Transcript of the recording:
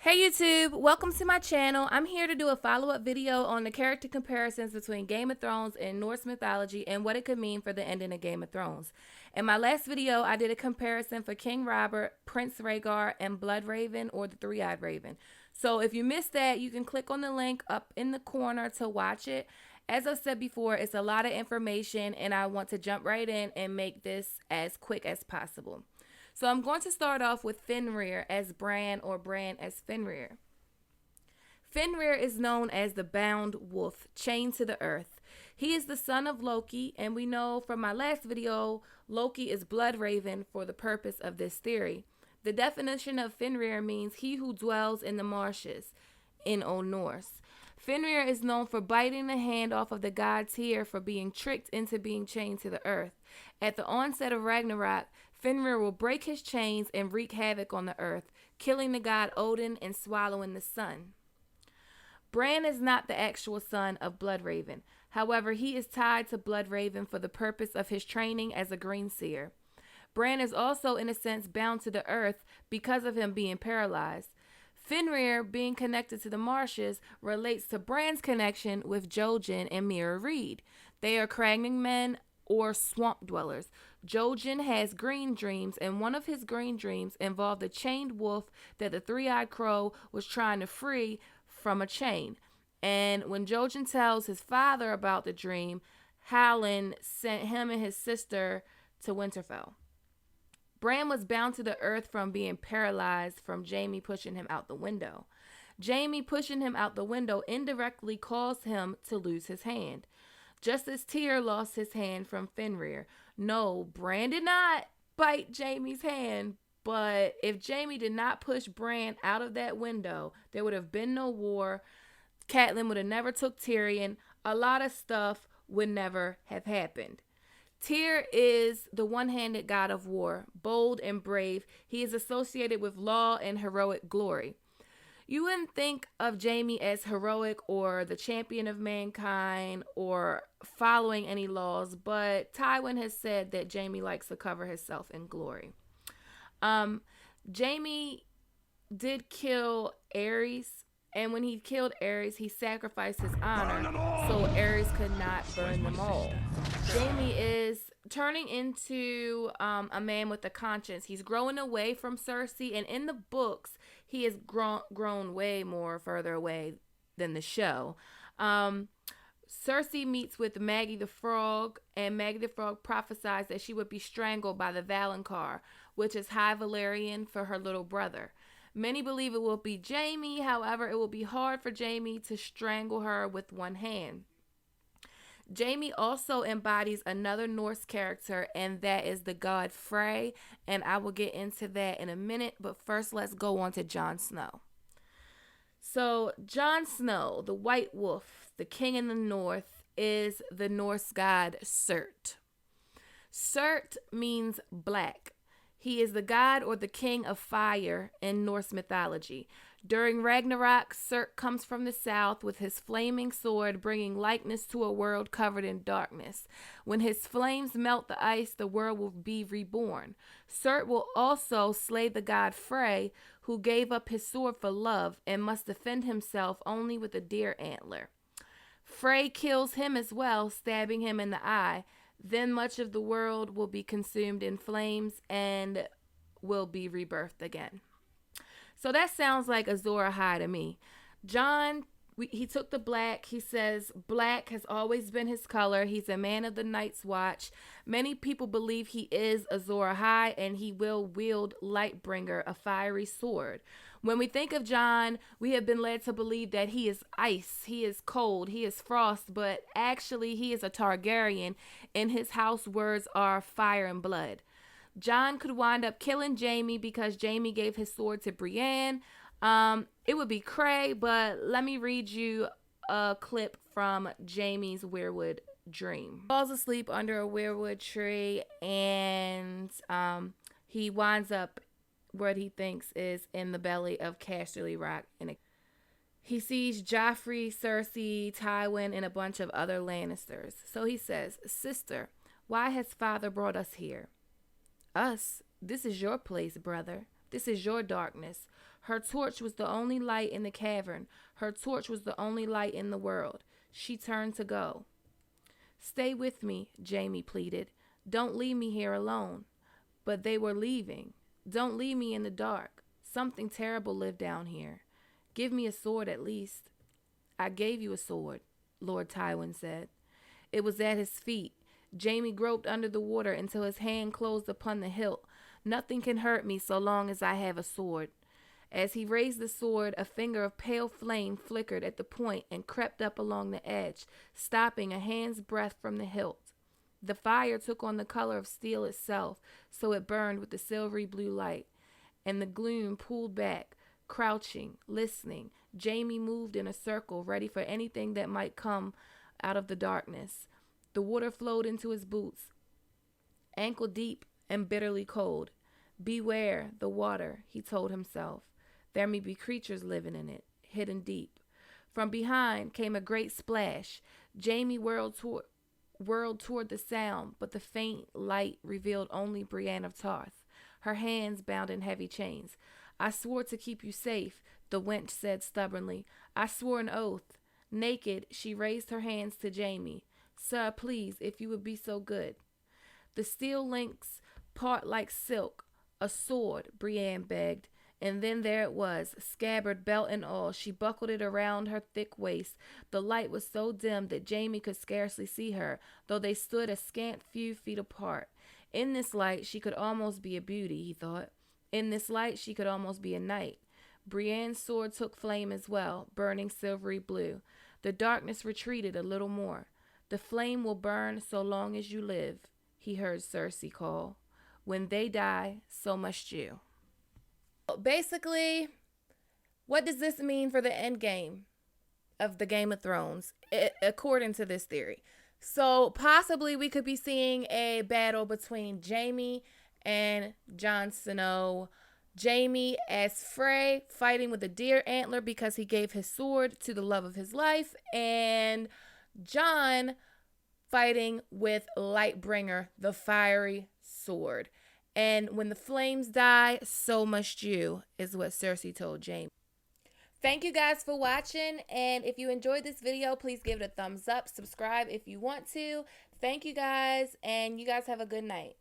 Hey YouTube, welcome to my channel. I'm here to do a follow-up video on the character comparisons between Game of Thrones and Norse mythology and what it could mean for the ending of Game of Thrones. In my last video, I did a comparison for King Robert, Prince Rhaegar, and Bloodraven or the Three-Eyed Raven. So if you missed that, you can click on the link up in the corner to watch it. As I said before, it's a lot of information and I want to jump right in and make this as quick as possible. So I'm going to start off with Fenrir as Bran or Bran as Fenrir. Fenrir is known as the bound wolf, chained to the earth. He is the son of Loki, and we know from my last video, Loki is Bloodraven for the purpose of this theory. The definition of Fenrir means he who dwells in the marshes in Old Norse. Fenrir is known for biting the hand off of the god Tyr for being tricked into being chained to the earth. At the onset of Ragnarok, Fenrir will break his chains and wreak havoc on the earth, killing the god Odin and swallowing the sun. Bran is not the actual son of Bloodraven. However, he is tied to Bloodraven for the purpose of his training as a green seer. Bran is also, in a sense, bound to the earth because of him being paralyzed. Fenrir, being connected to the marshes, relates to Bran's connection with Jojen and Meera Reed. They are craggy men or swamp dwellers. Jojen has green dreams, and one of his green dreams involved a chained wolf that the three-eyed crow was trying to free from a chain. And when Jojen tells his father about the dream, Hallen sent him and his sister to Winterfell. Bran was bound to the earth from being paralyzed from Jaime pushing him out the window. Jaime pushing him out the window indirectly caused him to lose his hand. Just as Tyr lost his hand from Fenrir. No, Bran did not bite Jaime's hand, but if Jaime did not push Bran out of that window, there would have been no war. Catelyn would have never took Tyrion. A lot of stuff would never have happened. Tyr is the one-handed god of war, bold and brave. He is associated with law and heroic glory. You wouldn't think of Jaime as heroic or the champion of mankind or following any laws, but Tywin has said that Jaime likes to cover himself in glory. Jaime did kill Aerys, and when he killed Aerys, he sacrificed his honor so Aerys could not burn them all. Jaime is turning into a man with a conscience. He's growing away from Cersei, and in the books, he has grown way more further away than the show. Cersei meets with Maggie the Frog, and Maggie the Frog prophesies that she would be strangled by the Valonqar, which is High Valyrian for her little brother. Many believe it will be Jaime, however, it will be hard for Jaime to strangle her with one hand. Jaime also embodies another Norse character, and that is the god Frey, and I will get into that in a minute, but first let's go on to Jon Snow. So, Jon Snow, the White Wolf, the king in the north, is the Norse god Surt. Surt means black. He is the god or the king of fire in Norse mythology. During Ragnarok, Surt comes from the south with his flaming sword, bringing likeness to a world covered in darkness. When his flames melt the ice, the world will be reborn. Surt will also slay the god Frey, who gave up his sword for love and must defend himself only with a deer antler. Frey kills him as well, stabbing him in the eye. Then much of the world will be consumed in flames and will be rebirthed again. So that sounds like Azor Ahai to me. Jon, he took the black. He says black has always been his color. He's a man of the Night's Watch. Many people believe he is Azor Ahai, and he will wield Lightbringer, a fiery sword. When we think of Jon, we have been led to believe that he is ice, he is cold, he is frost, but actually he is a Targaryen, and his house words are fire and blood. Jon could wind up killing Jaime because Jaime gave his sword to Brienne. It would be cray, but let me read you a clip from Jaime's weirwood dream. He falls asleep under a weirwood tree, and he winds up what he thinks is in the belly of Casterly Rock. He sees Joffrey, Cersei, Tywin, and a bunch of other Lannisters. So he says, "Sister, why has father brought us here?" "Us? This is your place, brother. This is your darkness. Her torch was the only light in the cavern. Her torch was the only light in the world. She turned to go. "Stay with me," Jamie pleaded. "Don't leave me here alone." But they were leaving. "Don't leave me in the dark. Something terrible lived down here. Give me a sword at least." "I gave you a sword," Lord Tywin said. It was at his feet. Jamie groped under the water until his hand closed upon the hilt. "Nothing can hurt me so long as I have a sword." As he raised the sword, a finger of pale flame flickered at the point and crept up along the edge, stopping a hand's breadth from the hilt. The fire took on the color of steel itself, so it burned with the silvery blue light, and the gloom pulled back. Crouching, listening, Jamie moved in a circle, ready for anything that might come out of the darkness. The water flowed into his boots, ankle deep and bitterly cold. "Beware the water," he told himself. "There may be creatures living in it, hidden deep." From behind came a great splash. Jamie whirled toward the sound, but the faint light revealed only Brienne of Tarth, her hands bound in heavy chains. "I swore to keep you safe," the wench said stubbornly. "I swore an oath." Naked, she raised her hands to Jamie. "Sir, please, if you would be so good." The steel links part like silk. "A sword," Brienne begged. And then there it was, scabbard, belt, and all. She buckled it around her thick waist. The light was so dim that Jamie could scarcely see her, though they stood a scant few feet apart. In this light, she could almost be a beauty, he thought. In this light, she could almost be a knight. Brienne's sword took flame as well, burning silvery blue. The darkness retreated a little more. "The flame will burn so long as you live," he heard Cersei call. "When they die, so must you." Basically, what does this mean for the end game of the Game of Thrones, according to this theory? So possibly we could be seeing a battle between Jamie and Jon Snow. Jamie as Frey, fighting with a deer antler because he gave his sword to the love of his life, and Jon fighting with Lightbringer, the fiery sword. And when the flames die, so must you, is what Cersei told Jamie. Thank you guys for watching. And if you enjoyed this video, please give it a thumbs up. Subscribe if you want to. Thank you guys. And you guys have a good night.